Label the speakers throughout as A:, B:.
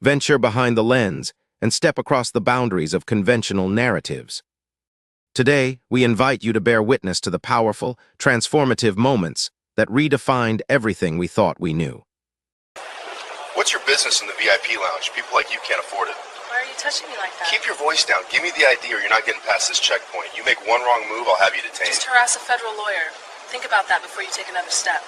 A: venture behind the lens, and step across the boundaries of conventional narratives. Today, we invite you to bear witness to the powerful, transformative moments that redefined everything we thought we knew.
B: What's your business in the VIP lounge? People like you can't afford it.
C: Why are you touching me like that?
B: Keep your voice down. Give me the ID or you're not getting past this checkpoint. You make one wrong move, I'll have you detained.
C: Just harass a federal lawyer. Think about that before you take another step.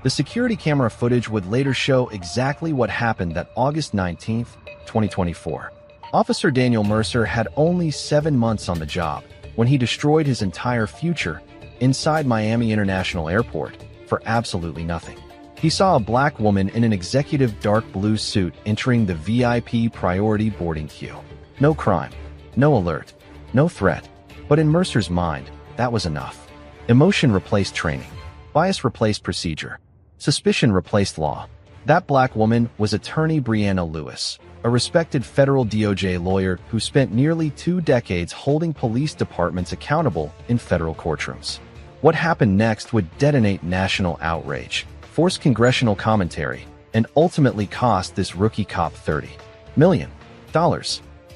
D: The security camera footage would later show exactly what happened that August 19, 2024. Officer Daniel Mercer had only 7 months on the job when he destroyed his entire future inside Miami International Airport for absolutely nothing. He saw a black woman in an executive dark blue suit entering the VIP priority boarding queue. No crime, no alert, no threat. But in Mercer's mind, that was enough. Emotion replaced training. Bias replaced procedure. Suspicion replaced law. That black woman was attorney Breanna Lewis, a respected federal DOJ lawyer who spent nearly 2 decades holding police departments accountable in federal courtrooms. What happened next would detonate national outrage, force congressional commentary, and ultimately cost this rookie cop $30 million.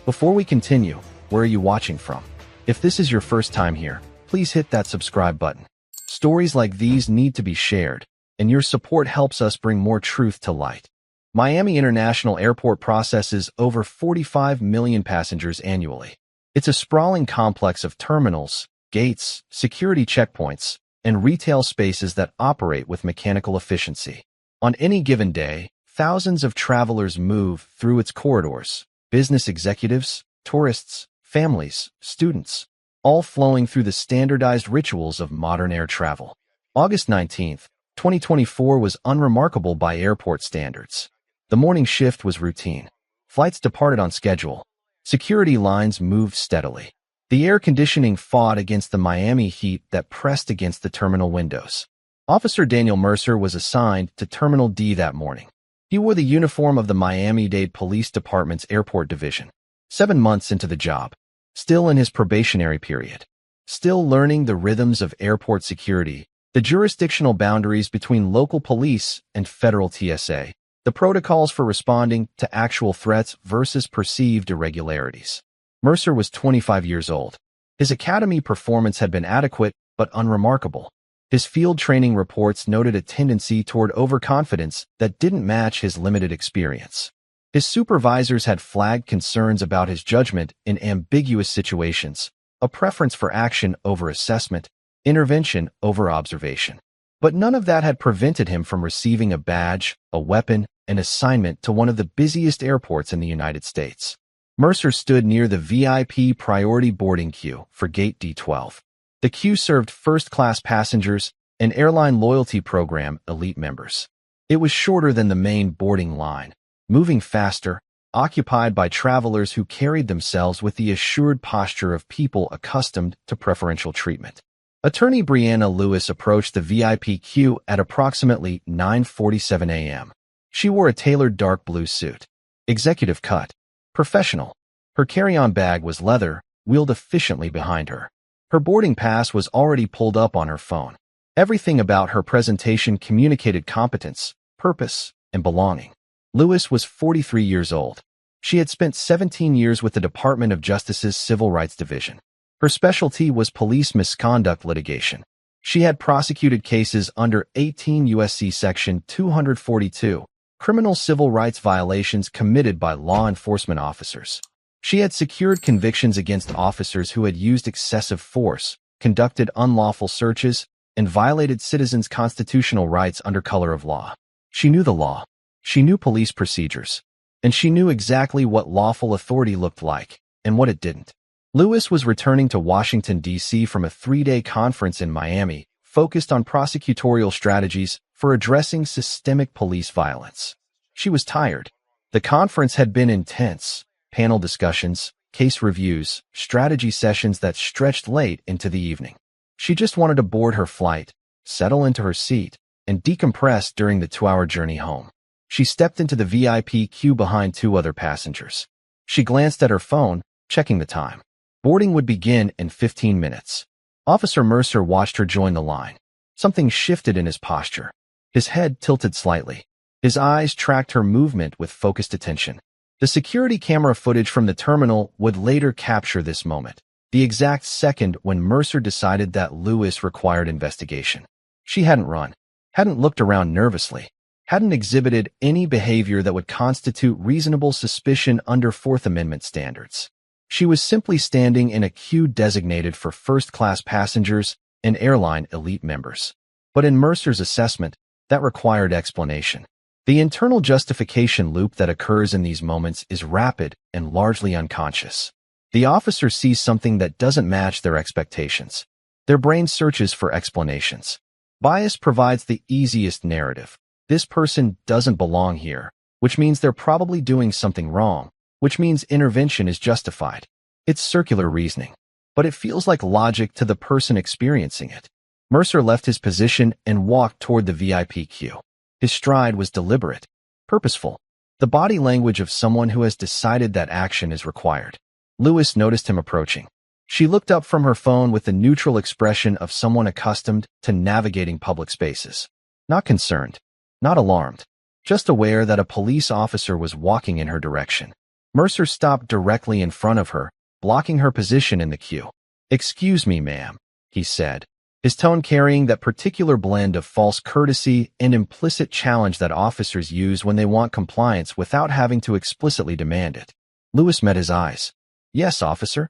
D: Before we continue, where are you watching from? If this is your first time here, please hit that subscribe button. Stories like these need to be shared, and your support helps us bring more truth to light. Miami International Airport processes over 45 million passengers annually. It's a sprawling complex of terminals, gates, security checkpoints, and retail spaces that operate with mechanical efficiency. On any given day, thousands of travelers move through its corridors, business executives, tourists, families, students, all flowing through the standardized rituals of modern air travel. August 19, 2024 was unremarkable by airport standards. The morning shift was routine. Flights departed on schedule. Security lines moved steadily. The air conditioning fought against the Miami heat that pressed against the terminal windows. Officer Daniel Mercer was assigned to Terminal D that morning. He wore the uniform of the Miami-Dade Police Department's Airport Division. 7 months into the job. Still in his probationary period. Still learning the rhythms of airport security, the jurisdictional boundaries between local police and federal TSA, the protocols for responding to actual threats versus perceived irregularities. Mercer was 25 years old. His academy performance had been adequate but unremarkable. His field training reports noted a tendency toward overconfidence that didn't match his limited experience. His supervisors had flagged concerns about his judgment in ambiguous situations, a preference for action over assessment, intervention over observation. But none of that had prevented him from receiving a badge, a weapon, an assignment to one of the busiest airports in the United States. Mercer stood near the VIP priority boarding queue for Gate D12. The queue served first-class passengers and airline loyalty program elite members. It was shorter than the main boarding line, moving faster, occupied by travelers who carried themselves with the assured posture of people accustomed to preferential treatment. Attorney Breanna Lewis approached the VIP queue at approximately 9:47 a.m. She wore a tailored dark blue suit. Executive cut. Professional. Her carry-on bag was leather, wheeled efficiently behind her. Her boarding pass was already pulled up on her phone. Everything about her presentation communicated competence, purpose, and belonging. Lewis was 43 years old. She had spent 17 years with the Department of Justice's Civil Rights Division. Her specialty was police misconduct litigation. She had prosecuted cases under 18 U.S.C. Section 242, criminal civil rights violations committed by law enforcement officers. She had secured convictions against officers who had used excessive force, conducted unlawful searches, and violated citizens' constitutional rights under color of law. She knew the law. She knew police procedures. And she knew exactly what lawful authority looked like, and what it didn't. Lewis was returning to Washington, D.C. from a 3-day conference in Miami, focused on prosecutorial strategies for addressing systemic police violence. She was tired. The conference had been intense. Panel discussions, case reviews, strategy sessions that stretched late into the evening. She just wanted to board her flight, settle into her seat, and decompress during the 2-hour journey home. She stepped into the VIP queue behind 2 other passengers. She glanced at her phone, checking the time. Boarding would begin in 15 minutes. Officer Mercer watched her join the line. Something shifted in his posture. His head tilted slightly. His eyes tracked her movement with focused attention. The security camera footage from the terminal would later capture this moment, the exact second when Mercer decided that Lewis required investigation. She hadn't run, hadn't looked around nervously, hadn't exhibited any behavior that would constitute reasonable suspicion under Fourth Amendment standards. She was simply standing in a queue designated for first-class passengers and airline elite members. But in Mercer's assessment, that required explanation. The internal justification loop that occurs in these moments is rapid and largely unconscious. The officer sees something that doesn't match their expectations. Their brain searches for explanations. Bias provides the easiest narrative. This person doesn't belong here, which means they're probably doing something wrong, which means intervention is justified. It's circular reasoning, but it feels like logic to the person experiencing it. Mercer left his position and walked toward the VIP queue. His stride was deliberate, purposeful, the body language of someone who has decided that action is required. Lewis noticed him approaching. She looked up from her phone with the neutral expression of someone accustomed to navigating public spaces. Not concerned, not alarmed, just aware that a police officer was walking in her direction. Mercer stopped directly in front of her, blocking her position in the queue. "Excuse me, ma'am," he said, his tone carrying that particular blend of false courtesy and implicit challenge that officers use when they want compliance without having to explicitly demand it. Lewis met his eyes. "Yes, officer.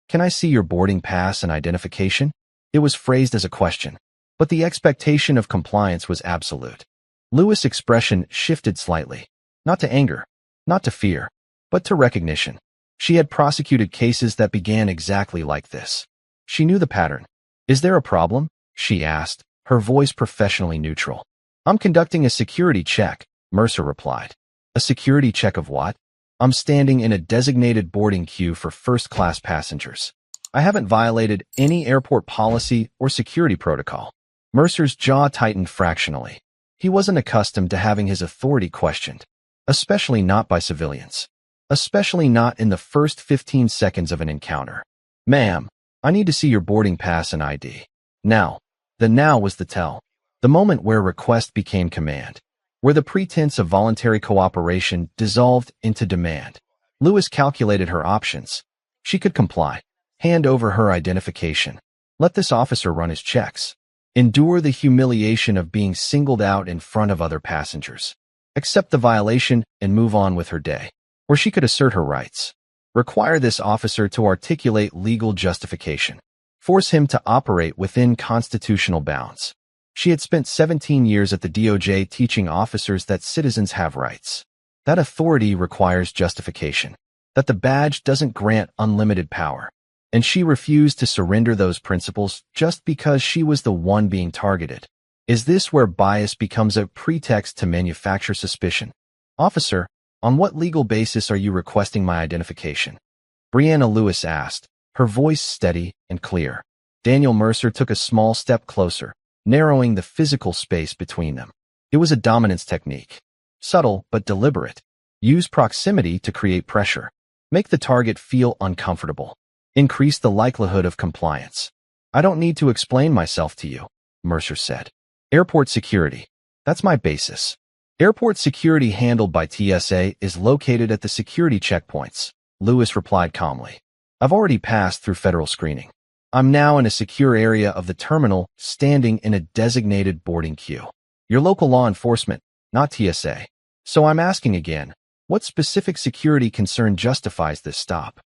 D: Can I see your boarding pass and identification?" It was phrased as a question, but the expectation of compliance was absolute. Lewis' expression shifted slightly, not to anger, not to fear, but to recognition. She had prosecuted cases that began exactly like this. She knew the pattern. "Is there a problem?" she asked, her voice professionally neutral. "I'm conducting a security check," Mercer replied. "A security check of what?" "I'm standing in a designated boarding queue for first-class passengers. I haven't violated any airport policy or security protocol." Mercer's jaw tightened fractionally. He wasn't accustomed to having his authority questioned, especially not by civilians, especially not in the first 15 seconds of an encounter. "Ma'am, I need to see your boarding pass and ID. Now." The now was the tell. The moment where request became command, where the pretense of voluntary cooperation dissolved into demand. Lewis calculated her options. She could comply, hand over her identification, let this officer run his checks, endure the humiliation of being singled out in front of other passengers, accept the violation and move on with her day. Or she could assert her rights, require this officer to articulate legal justification, force him to operate within constitutional bounds. She had spent 17 years at the DOJ teaching officers that citizens have rights, that authority requires justification, that the badge doesn't grant unlimited power, and she refused to surrender those principles just because she was the one being targeted. Is this where bias becomes a pretext to manufacture suspicion? "Officer, on what legal basis are you requesting my identification?" Brianna Lewis asked, her voice steady and clear. Daniel Mercer took a small step closer, narrowing the physical space between them. It was a dominance technique. Subtle but deliberate. Use proximity to create pressure. Make the target feel uncomfortable. Increase the likelihood of compliance. "I don't need to explain myself to you," Mercer said. "Airport security. That's my basis. Airport security handled by TSA is located at the security checkpoints," Lewis replied calmly. "I've already passed through federal screening. I'm now in a secure area of the terminal, standing in a designated boarding queue. Your local law enforcement, not TSA. So I'm asking again, what specific security concern justifies this stop?"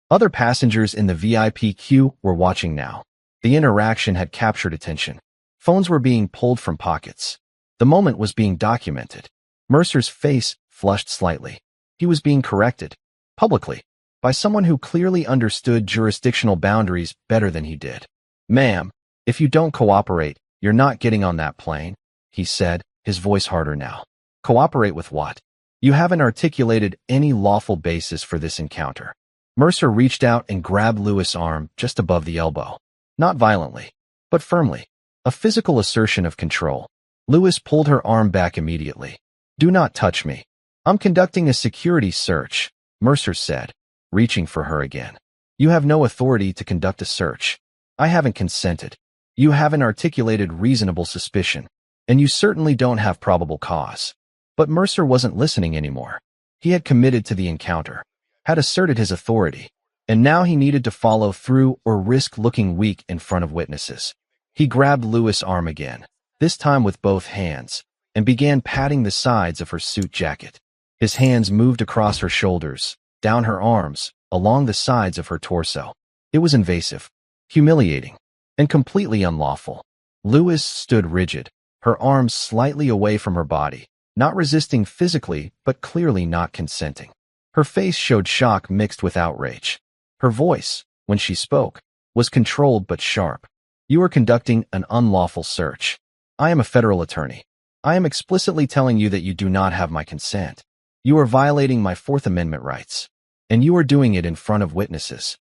D: Other passengers in the VIP queue were watching now. The interaction had captured attention. Phones were being pulled from pockets. The moment was being documented. Mercer's face flushed slightly. He was being corrected, publicly, by someone who clearly understood jurisdictional boundaries better than he did. "Ma'am, if you don't cooperate, you're not getting on that plane," he said, his voice harder now. "Cooperate with what? You haven't articulated any lawful basis for this encounter." Mercer reached out and grabbed Lewis' arm just above the elbow. Not violently, but firmly. A physical assertion of control. Lewis pulled her arm back immediately. "Do not touch me. I'm conducting a security search," Mercer said, reaching for her again. "You have no authority to conduct a search. I haven't consented. You haven't articulated reasonable suspicion. And you certainly don't have probable cause." But Mercer wasn't listening anymore. He had committed to the encounter, had asserted his authority, and now he needed to follow through or risk looking weak in front of witnesses. He grabbed Lewis' arm again, this time with both hands, and began patting the sides of her suit jacket. His hands moved across her shoulders, down her arms, along the sides of her torso. It was invasive, humiliating, and completely unlawful. Lewis stood rigid, her arms slightly away from her body, not resisting physically, but clearly not consenting. Her face showed shock mixed with outrage. Her voice, when she spoke, was controlled but sharp. "You are conducting an unlawful search. I am a federal attorney. I am explicitly telling you that you do not have my consent. You are violating my Fourth Amendment rights. And you are doing it in front of witnesses."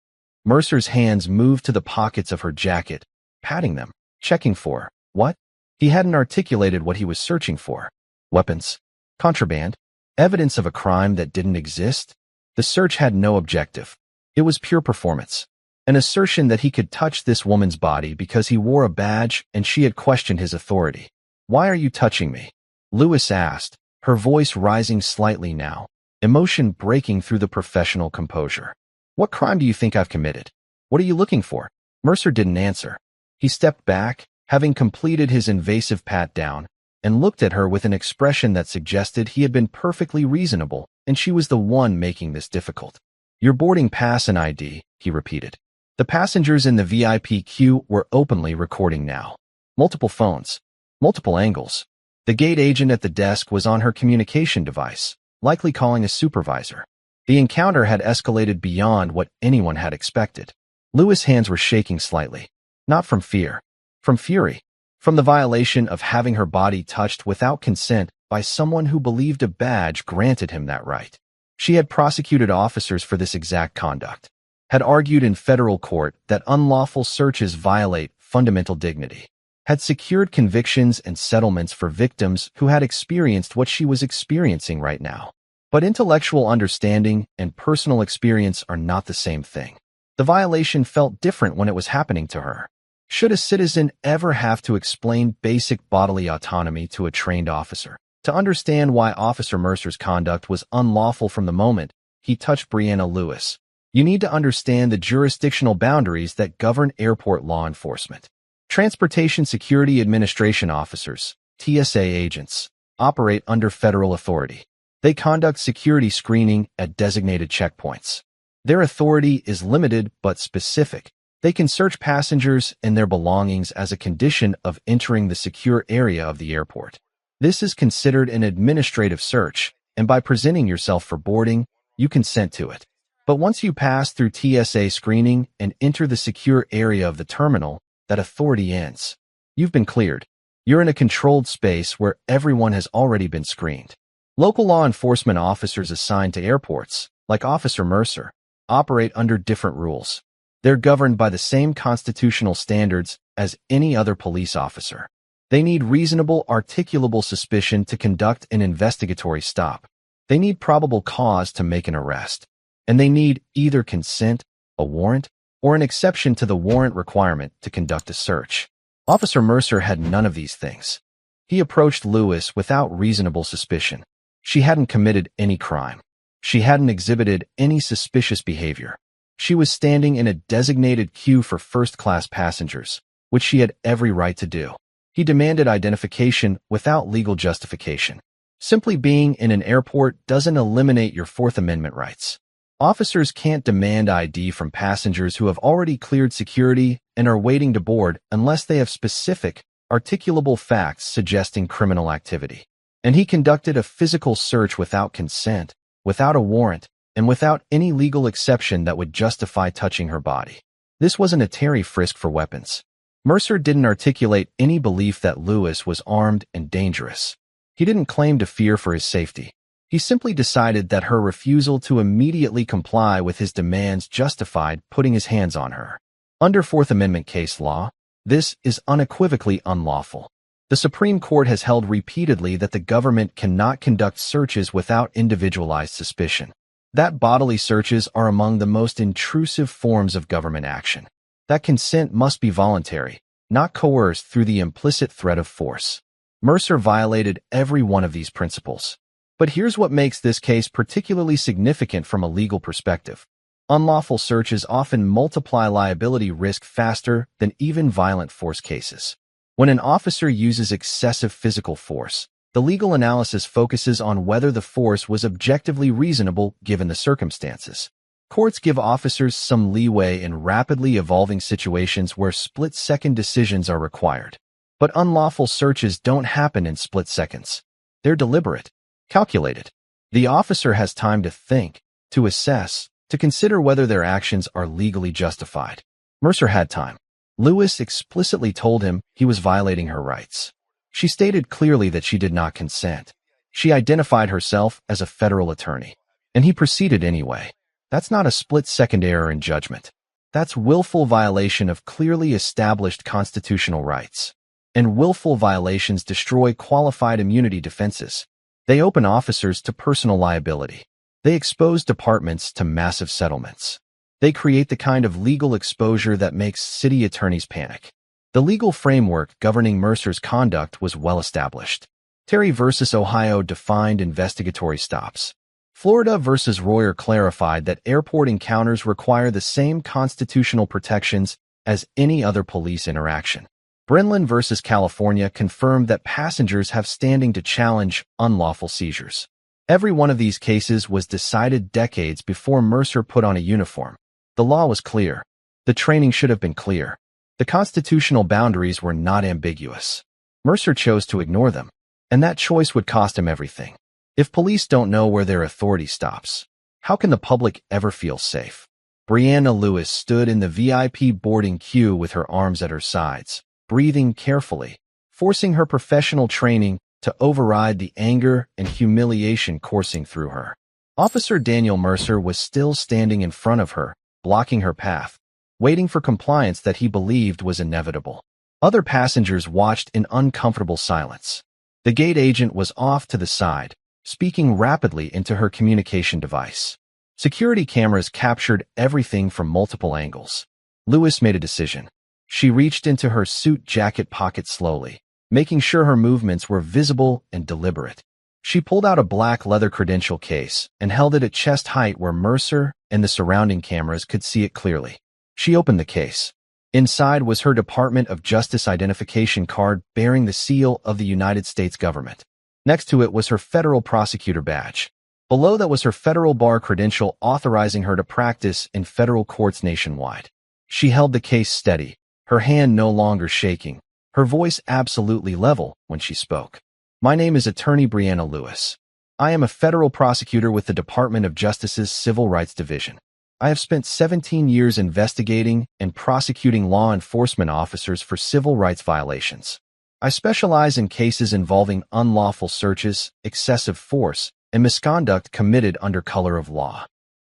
D: Mercer's hands moved to the pockets of her jacket, patting them, checking for what? He hadn't articulated what he was searching for. Weapons? Contraband? Evidence of a crime that didn't exist? The search had no objective. It was pure performance. An assertion that he could touch this woman's body because he wore a badge and she had questioned his authority. "Why are you touching me?" Lewis asked, her voice rising slightly now, emotion breaking through the professional composure. "What crime do you think I've committed? What are you looking for?" Mercer didn't answer. He stepped back, having completed his invasive pat-down, and looked at her with an expression that suggested he had been perfectly reasonable and she was the one making this difficult. "Your boarding pass and ID," he repeated. The passengers in the VIP queue were openly recording now. Multiple phones, multiple angles. The gate agent at the desk was on her communication device, likely calling a supervisor. The encounter had escalated beyond what anyone had expected. Lewis' hands were shaking slightly, not from fear, from fury, from the violation of having her body touched without consent by someone who believed a badge granted him that right. She had prosecuted officers for this exact conduct, had argued in federal court that unlawful searches violate fundamental dignity, had secured convictions and settlements for victims who had experienced what she was experiencing right now. But intellectual understanding and personal experience are not the same thing. The violation felt different when it was happening to her. Should a citizen ever have to explain basic bodily autonomy to a trained officer? To understand why Officer Mercer's conduct was unlawful from the moment he touched Brianna Lewis, you need to understand the jurisdictional boundaries that govern airport law enforcement. Transportation Security Administration officers, TSA agents, operate under federal authority. They conduct security screening at designated checkpoints. Their authority is limited but specific. They can search passengers and their belongings as a condition of entering the secure area of the airport. This is considered an administrative search, and by presenting yourself for boarding, you consent to it. But once you pass through TSA screening and enter the secure area of the terminal, that authority ends. You've been cleared. You're in a controlled space where everyone has already been screened. Local law enforcement officers assigned to airports, like Officer Mercer, operate under different rules. They're governed by the same constitutional standards as any other police officer. They need reasonable, articulable suspicion to conduct an investigatory stop. They need probable cause to make an arrest. And they need either consent, a warrant, or an exception to the warrant requirement to conduct a search. Officer Mercer had none of these things. He approached Lewis without reasonable suspicion. She hadn't committed any crime. She hadn't exhibited any suspicious behavior. She was standing in a designated queue for first-class passengers, which she had every right to do. He demanded identification without legal justification. Simply being in an airport doesn't eliminate your Fourth Amendment rights. Officers can't demand ID from passengers who have already cleared security and are waiting to board unless they have specific, articulable facts suggesting criminal activity. And he conducted a physical search without consent, without a warrant, and without any legal exception that would justify touching her body. This wasn't a Terry frisk for weapons. Mercer didn't articulate any belief that Lewis was armed and dangerous. He didn't claim to fear for his safety. He simply decided that her refusal to immediately comply with his demands justified putting his hands on her. Under Fourth Amendment case law, this is unequivocally unlawful. The Supreme Court has held repeatedly that the government cannot conduct searches without individualized suspicion. That bodily searches are among the most intrusive forms of government action. That consent must be voluntary, not coerced through the implicit threat of force. Mercer violated every one of these principles. But here's what makes this case particularly significant from a legal perspective. Unlawful searches often multiply liability risk faster than even violent force cases. When an officer uses excessive physical force, the legal analysis focuses on whether the force was objectively reasonable given the circumstances. Courts give officers some leeway in rapidly evolving situations where split-second decisions are required. But unlawful searches don't happen in split seconds. They're deliberate, calculated. The officer has time to think, to assess, to consider whether their actions are legally justified. Mercer had time. Lewis explicitly told him he was violating her rights. She stated clearly that she did not consent. She identified herself as a federal attorney, and he proceeded anyway. That's not a split-second error in judgment. That's willful violation of clearly established constitutional rights. And willful violations destroy qualified immunity defenses. They open officers to personal liability. They expose departments to massive settlements. They create the kind of legal exposure that makes city attorneys panic. The legal framework governing Mercer's conduct was well established. Terry v. Ohio defined investigatory stops. Florida v. Royer clarified that airport encounters require the same constitutional protections as any other police interaction. Brenlin v. California confirmed that passengers have standing to challenge unlawful seizures. Every one of these cases was decided decades before Mercer put on a uniform. The law was clear. The training should have been clear. The constitutional boundaries were not ambiguous. Mercer chose to ignore them, and that choice would cost him everything. If police don't know where their authority stops, how can the public ever feel safe? Breanna Lewis stood in the VIP boarding queue with her arms at her sides, breathing carefully, forcing her professional training to override the anger and humiliation coursing through her. Officer Daniel Mercer was still standing in front of her, blocking her path, waiting for compliance that he believed was inevitable. Other passengers watched in uncomfortable silence. The gate agent was off to the side, speaking rapidly into her communication device. Security cameras captured everything from multiple angles. Lewis made a decision. She reached into her suit jacket pocket slowly, making sure her movements were visible and deliberate. She pulled out a black leather credential case and held it at chest height where Mercer and the surrounding cameras could see it clearly. She opened the case. Inside was her Department of Justice identification card bearing the seal of the United States government. Next to it was her federal prosecutor badge. Below that was her federal bar credential authorizing her to practice in federal courts nationwide. She held the case steady, her hand no longer shaking, her voice absolutely level when she spoke. My name is Attorney Breanna Lewis. I am a federal prosecutor with the Department of Justice's Civil Rights Division. I have spent 17 years investigating and prosecuting law enforcement officers for civil rights violations. I specialize in cases involving unlawful searches, excessive force, and misconduct committed under color of law.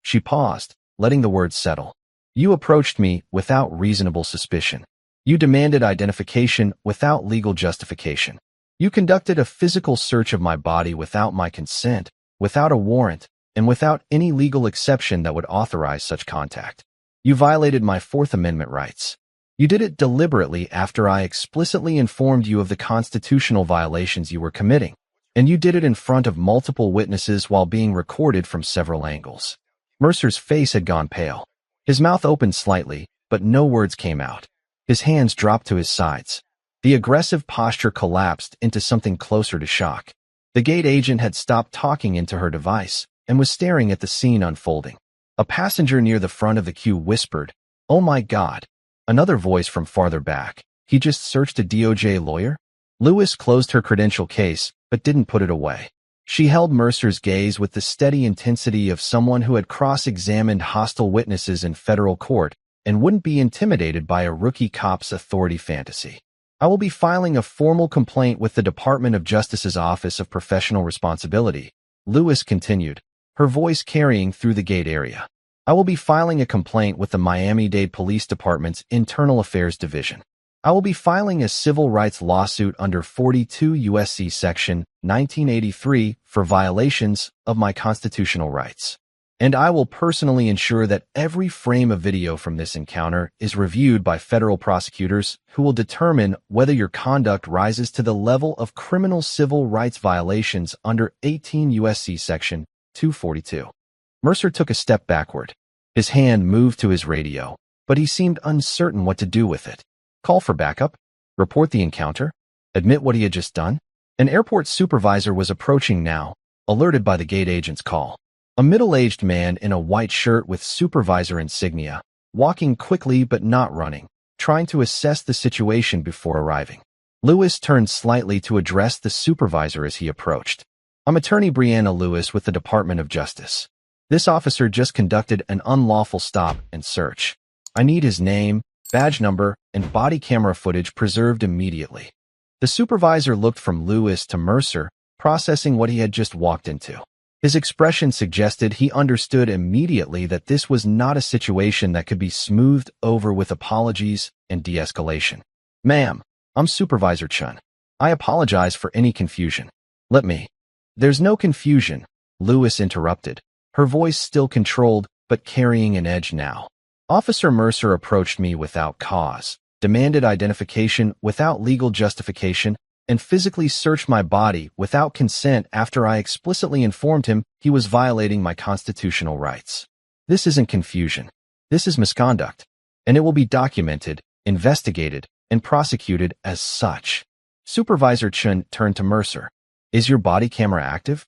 D: She paused, letting the words settle. You approached me without reasonable suspicion. You demanded identification without legal justification. You conducted a physical search of my body without my consent, without a warrant, and without any legal exception that would authorize such contact. You violated my Fourth Amendment rights. You did it deliberately after I explicitly informed you of the constitutional violations you were committing, and you did it in front of multiple witnesses while being recorded from several angles. Mercer's face had gone pale. His mouth opened slightly, but no words came out. His hands dropped to his sides. The aggressive posture collapsed into something closer to shock. The gate agent had stopped talking into her device and was staring at the scene unfolding. A passenger near the front of the queue whispered, "Oh my God." Another voice from farther back, "He just searched a DOJ lawyer?" Lewis closed her credential case, but didn't put it away. She held Mercer's gaze with the steady intensity of someone who had cross-examined hostile witnesses in federal court and wouldn't be intimidated by a rookie cop's authority fantasy. I will be filing a formal complaint with the Department of Justice's Office of Professional Responsibility, Lewis continued, her voice carrying through the gate area. I will be filing a complaint with the Miami-Dade Police Department's Internal Affairs Division. I will be filing a civil rights lawsuit under 42 U.S.C. Section 1983 for violations of my constitutional rights. And I will personally ensure that every frame of video from this encounter is reviewed by federal prosecutors who will determine whether your conduct rises to the level of criminal civil rights violations under 18 U.S.C. Section 242. Mercer took a step backward. His hand moved to his radio, but he seemed uncertain what to do with it. Call for backup? Report the encounter? Admit what he had just done? An airport supervisor was approaching now, alerted by the gate agent's call. A middle-aged man in a white shirt with supervisor insignia, walking quickly but not running, trying to assess the situation before arriving. Lewis turned slightly to address the supervisor as he approached. I'm Attorney Brianna Lewis with the Department of Justice. This officer just conducted an unlawful stop and search. I need his name, badge number, and body camera footage preserved immediately. The supervisor looked from Lewis to Mercer, processing what he had just walked into. His expression suggested he understood immediately that this was not a situation that could be smoothed over with apologies and de-escalation. Ma'am, I'm Supervisor Chun. I apologize for any confusion. Let me. There's no confusion, Lewis interrupted, her voice still controlled but carrying an edge now. Officer Mercer approached me without cause, demanded identification without legal justification, and physically searched my body without consent after I explicitly informed him he was violating my constitutional rights. This isn't confusion. This is misconduct, and it will be documented, investigated, and prosecuted as such. Supervisor Chun turned to Mercer. Is your body camera active?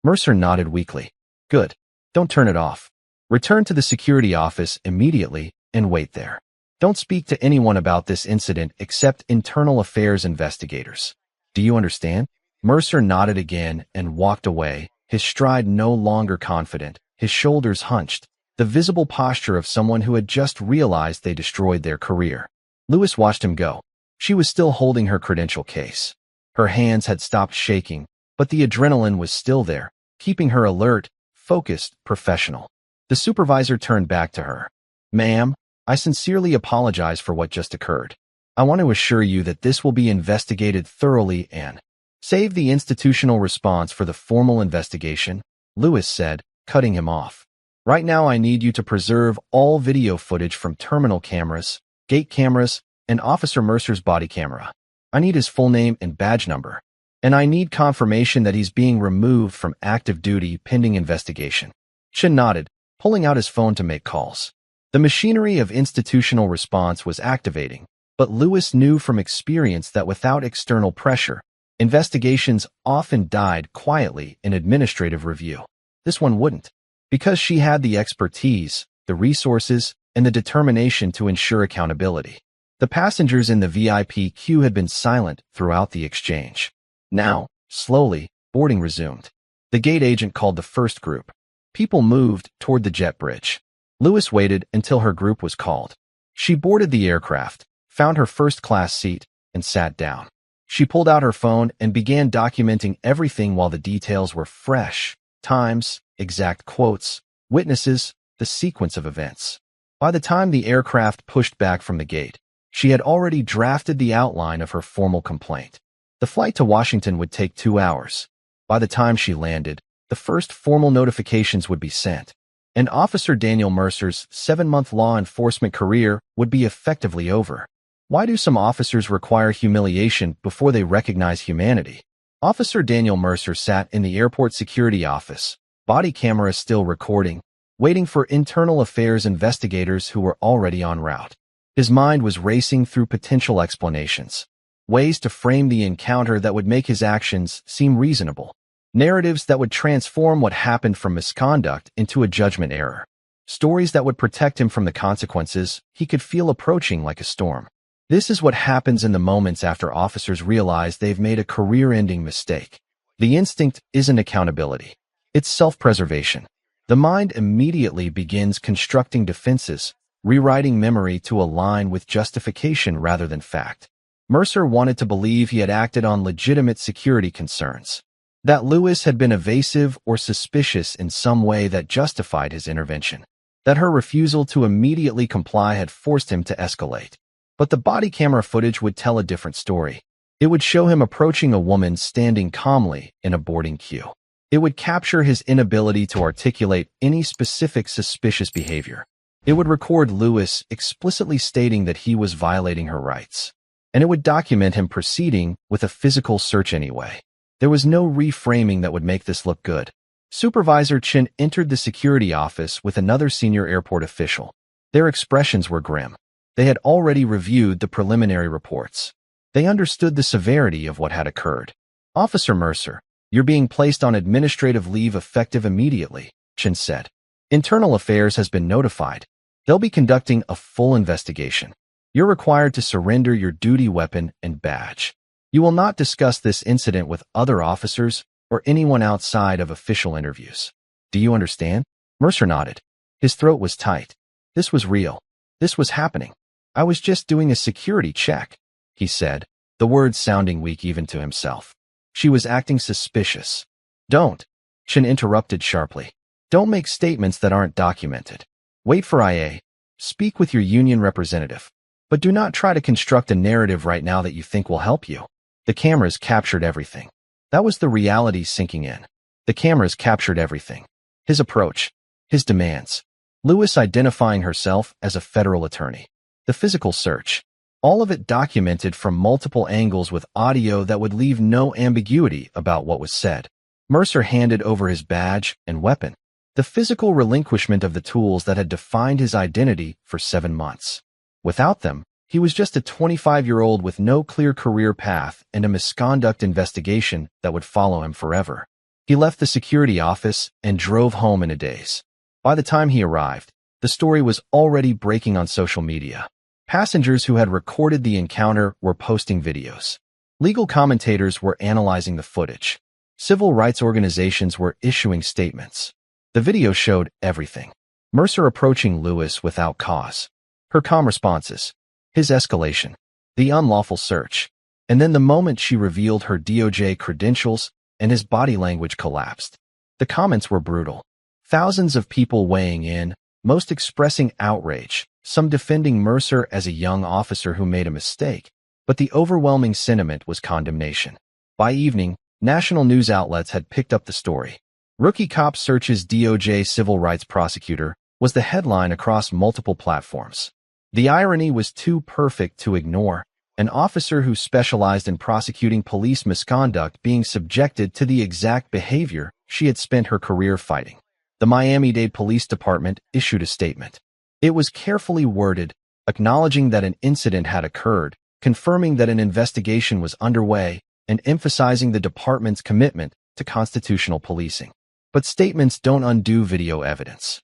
D: Mercer nodded weakly. Good. Don't turn it off. Return to the security office immediately and wait there. Don't speak to anyone about this incident except internal affairs investigators. Do you understand? Mercer nodded again and walked away, his stride no longer confident, his shoulders hunched, the visible posture of someone who had just realized they destroyed their career. Lewis watched him go. She was still holding her credential case. Her hands had stopped shaking, but the adrenaline was still there, keeping her alert, focused, professional. The supervisor turned back to her. Ma'am, I sincerely apologize for what just occurred. I want to assure you that this will be investigated thoroughly and save the institutional response for the formal investigation, Lewis said, cutting him off. Right now I need you to preserve all video footage from terminal cameras, gate cameras, and Officer Mercer's body camera. I need his full name and badge number. And I need confirmation that he's being removed from active duty pending investigation. Chin nodded, pulling out his phone to make calls. The machinery of institutional response was activating, but Lewis knew from experience that without external pressure, investigations often died quietly in administrative review. This one wouldn't, because she had the expertise, the resources, and the determination to ensure accountability. The passengers in the VIP queue had been silent throughout the exchange. Now, slowly, boarding resumed. The gate agent called the first group. People moved toward the jet bridge. Lewis waited until her group was called. She boarded the aircraft, found her first-class seat, and sat down. She pulled out her phone and began documenting everything while the details were fresh. Times, exact quotes, witnesses, the sequence of events. By the time the aircraft pushed back from the gate, she had already drafted the outline of her formal complaint. The flight to Washington would take 2 hours. By the time she landed, the first formal notifications would be sent, and Officer Daniel Mercer's 7-month law enforcement career would be effectively over. Why do some officers require humiliation before they recognize humanity? Officer Daniel Mercer sat in the airport security office, body camera still recording, waiting for internal affairs investigators who were already en route. His mind was racing through potential explanations, ways to frame the encounter that would make his actions seem reasonable, narratives that would transform what happened from misconduct into a judgment error, stories that would protect him from the consequences he could feel approaching like a storm. This is what happens in the moments after officers realize they've made a career-ending mistake. The instinct isn't accountability. It's self-preservation. The mind immediately begins constructing defenses, rewriting memory to align with justification rather than fact. Mercer wanted to believe he had acted on legitimate security concerns, that Lewis had been evasive or suspicious in some way that justified his intervention, that her refusal to immediately comply had forced him to escalate. But the body camera footage would tell a different story. It would show him approaching a woman standing calmly in a boarding queue. It would capture his inability to articulate any specific suspicious behavior. It would record Lewis explicitly stating that he was violating her rights. And it would document him proceeding with a physical search anyway. There was no reframing that would make this look good. Supervisor Chin entered the security office with another senior airport official. Their expressions were grim. They had already reviewed the preliminary reports. They understood the severity of what had occurred. "Officer Mercer, you're being placed on administrative leave effective immediately," Chin said. "Internal Affairs has been notified. They'll be conducting a full investigation. You're required to surrender your duty weapon and badge. You will not discuss this incident with other officers or anyone outside of official interviews. Do you understand?" Mercer nodded. His throat was tight. This was real. This was happening. "I was just doing a security check," he said, the words sounding weak even to himself. She was acting suspicious. "Don't," Chin interrupted sharply. "Don't make statements that aren't documented. Wait for IA. Speak with your union representative. But do not try to construct a narrative right now that you think will help you." The cameras captured everything. That was the reality sinking in. The cameras captured everything. His approach. His demands. Lewis identifying herself as a federal attorney. The physical search. All of it documented from multiple angles with audio that would leave no ambiguity about what was said. Mercer handed over his badge and weapon. The physical relinquishment of the tools that had defined his identity for 7 months. Without them, he was just a 25-year-old with no clear career path and a misconduct investigation that would follow him forever. He left the security office and drove home in a daze. By the time he arrived, the story was already breaking on social media. Passengers who had recorded the encounter were posting videos. Legal commentators were analyzing the footage. Civil rights organizations were issuing statements. The video showed everything. Mercer approaching Lewis without cause. Her calm responses. His escalation. The unlawful search. And then the moment she revealed her DOJ credentials and his body language collapsed. The comments were brutal. Thousands of people weighing in, most expressing outrage, some defending Mercer as a young officer who made a mistake, but the overwhelming sentiment was condemnation. By evening, national news outlets had picked up the story. "Rookie cop searches DOJ civil rights prosecutor" was the headline across multiple platforms. The irony was too perfect to ignore. An officer who specialized in prosecuting police misconduct being subjected to the exact behavior she had spent her career fighting. The Miami-Dade Police Department issued a statement. It was carefully worded, acknowledging that an incident had occurred, confirming that an investigation was underway, and emphasizing the department's commitment to constitutional policing. But statements don't undo video evidence.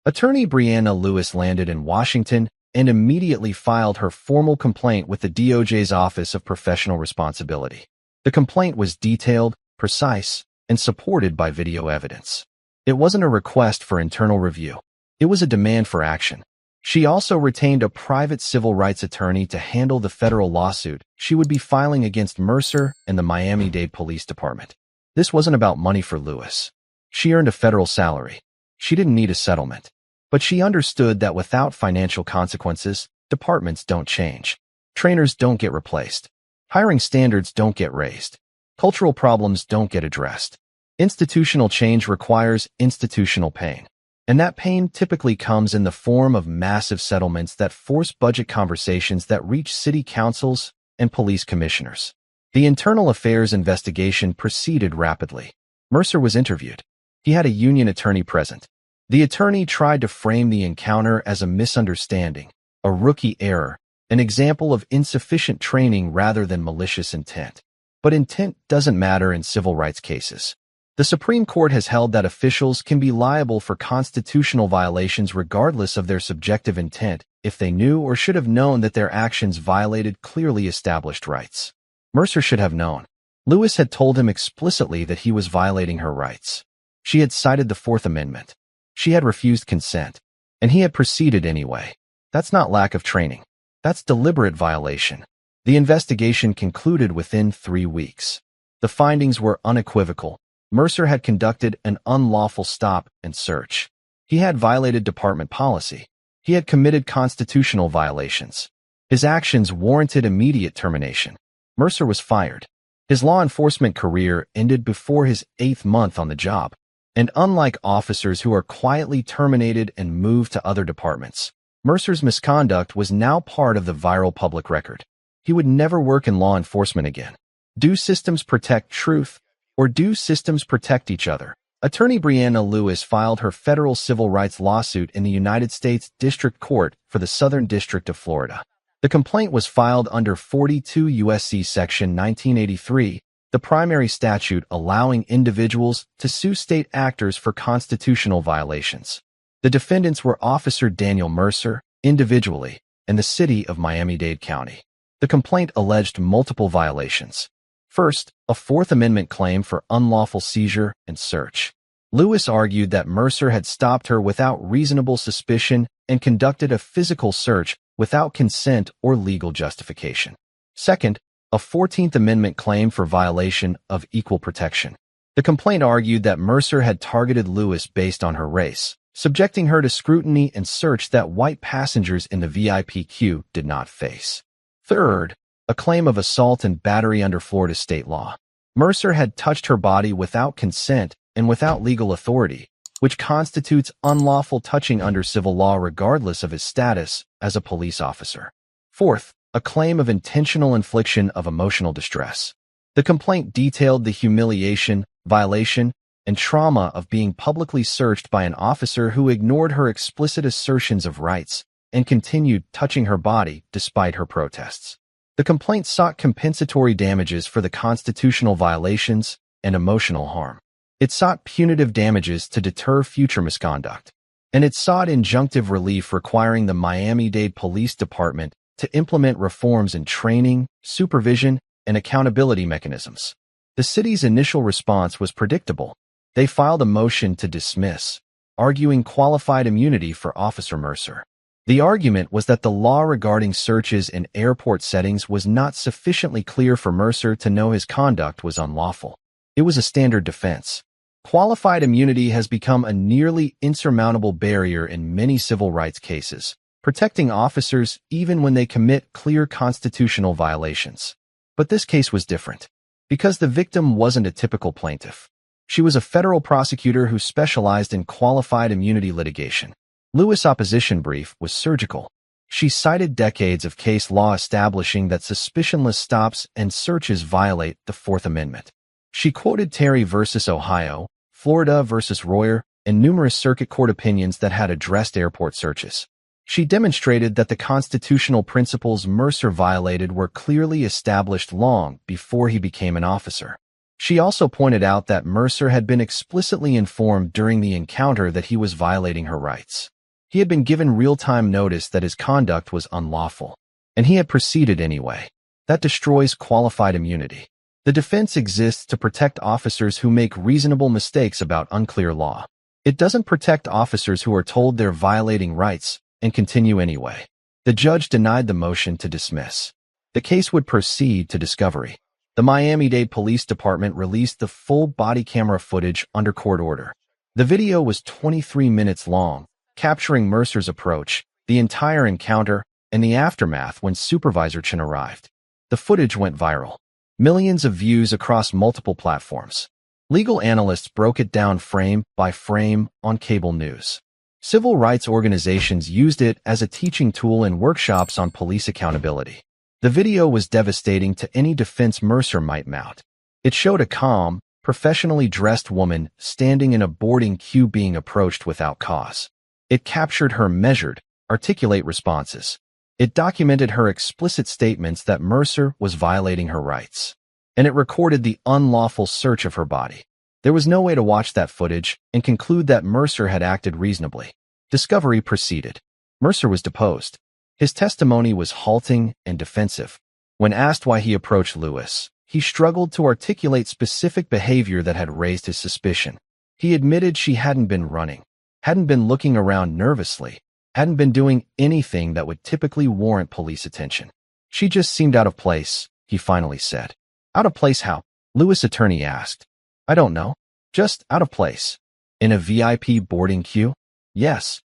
D: Attorney Breanna Lewis landed in Washington and immediately filed her formal complaint with the DOJ's Office of Professional Responsibility. The complaint was detailed, precise, and supported by video evidence. It wasn't a request for internal review. It was a demand for action. She also retained a private civil rights attorney to handle the federal lawsuit she would be filing against Mercer and the Miami-Dade Police Department. This wasn't about money for Lewis. She earned a federal salary. She didn't need a settlement. But she understood that without financial consequences, departments don't change. Trainers don't get replaced. Hiring standards don't get raised. Cultural problems don't get addressed. Institutional change requires institutional pain. And that pain typically comes in the form of massive settlements that force budget conversations that reach city councils and police commissioners. The internal affairs investigation proceeded rapidly. Mercer was interviewed. He had a union attorney present. The attorney tried to frame the encounter as a misunderstanding, a rookie error, an example of insufficient training rather than malicious intent. But intent doesn't matter in civil rights cases. The Supreme Court has held that officials can be liable for constitutional violations regardless of their subjective intent if they knew or should have known that their actions violated clearly established rights. Mercer should have known. Lewis had told him explicitly that he was violating her rights. She had cited the Fourth Amendment. She had refused consent, and he had proceeded anyway. That's not lack of training. That's deliberate violation. The investigation concluded within 3 weeks. The findings were unequivocal. Mercer had conducted an unlawful stop and search. He had violated department policy. He had committed constitutional violations. His actions warranted immediate termination. Mercer was fired. His law enforcement career ended before his 8th month on the job. And unlike officers who are quietly terminated and moved to other departments, Mercer's misconduct was now part of the viral public record. He would never work in law enforcement again. Do systems protect truth, or do systems protect each other? Attorney Breanna Lewis filed her federal civil rights lawsuit in the United States District Court for the Southern District of Florida. The complaint was filed under 42 U.S.C. Section 1983, the primary statute allowing individuals to sue state actors for constitutional violations. The defendants were Officer Daniel Mercer, individually, and the city of Miami-Dade County. The complaint alleged multiple violations. First, a Fourth Amendment claim for unlawful seizure and search. Lewis argued that Mercer had stopped her without reasonable suspicion and conducted a physical search without consent or legal justification. Second, a 14th Amendment claim for violation of equal protection. The complaint argued that Mercer had targeted Lewis based on her race, subjecting her to scrutiny and search that white passengers in the VIP queue did not face. Third, a claim of assault and battery under Florida state law. Mercer had touched her body without consent and without legal authority, which constitutes unlawful touching under civil law regardless of his status as a police officer. Fourth, a claim of intentional infliction of emotional distress. The complaint detailed the humiliation, violation, and trauma of being publicly searched by an officer who ignored her explicit assertions of rights and continued touching her body despite her protests. The complaint sought compensatory damages for the constitutional violations and emotional harm. It sought punitive damages to deter future misconduct. And it sought injunctive relief requiring the Miami-Dade Police Department to implement reforms in training, supervision, and accountability mechanisms. The city's initial response was predictable. They filed a motion to dismiss, arguing qualified immunity for Officer Mercer. The argument was that the law regarding searches in airport settings was not sufficiently clear for Mercer to know his conduct was unlawful. It was a standard defense. Qualified immunity has become a nearly insurmountable barrier in many civil rights cases, protecting officers even when they commit clear constitutional violations. But this case was different, because the victim wasn't a typical plaintiff. She was a federal prosecutor who specialized in qualified immunity litigation. Lewis' opposition brief was surgical. She cited decades of case law establishing that suspicionless stops and searches violate the Fourth Amendment. She quoted Terry v. Ohio, Florida v. Royer, and numerous circuit court opinions that had addressed airport searches. She demonstrated that the constitutional principles Mercer violated were clearly established long before he became an officer. She also pointed out that Mercer had been explicitly informed during the encounter that he was violating her rights. He had been given real-time notice that his conduct was unlawful, and he had proceeded anyway. That destroys qualified immunity. The defense exists to protect officers who make reasonable mistakes about unclear law. It doesn't protect officers who are told they're violating rights and continue anyway. The judge denied the motion to dismiss. The case would proceed to discovery. The Miami-Dade Police Department released the full body camera footage under court order. The video was 23 minutes long, capturing Mercer's approach, the entire encounter, and the aftermath when Supervisor Chen arrived. The footage went viral. Millions of views across multiple platforms. Legal analysts broke it down frame by frame on cable news. Civil rights organizations used it as a teaching tool in workshops on police accountability. The video was devastating to any defense Mercer might mount. It showed a calm, professionally dressed woman standing in a boarding queue being approached without cause. It captured her measured, articulate responses. It documented her explicit statements that Mercer was violating her rights. And it recorded the unlawful search of her body. There was no way to watch that footage and conclude that Mercer had acted reasonably. Discovery proceeded. Mercer was deposed. His testimony was halting and defensive. When asked why he approached Lewis, he struggled to articulate specific behavior that had raised his suspicion. He admitted she hadn't been running, hadn't been looking around nervously, hadn't been doing anything that would typically warrant police attention. She just seemed out of place, he finally said. Out of place how? Lewis' attorney asked. I don't know. Just out of place. In a VIP boarding queue? Yes.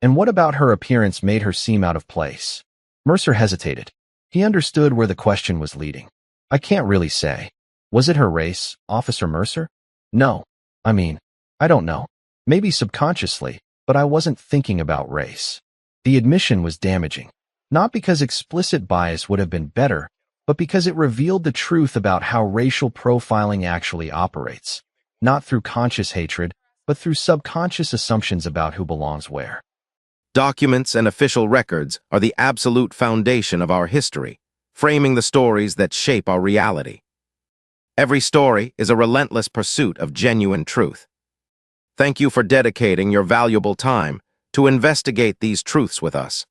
D: And what about her appearance made her seem out of place? Mercer hesitated. He understood where the question was leading. I can't really say. Was it her race, Officer Mercer? No. I don't know. Maybe subconsciously, but I wasn't thinking about race. The admission was damaging. Not because explicit bias would have been better, but because it revealed the truth about how racial profiling actually operates. Not through conscious hatred, but through subconscious assumptions about who belongs where.
A: Documents and official records are the absolute foundation of our history, framing the stories that shape our reality. Every story is a relentless pursuit of genuine truth. Thank you for dedicating your valuable time to investigate these truths with us.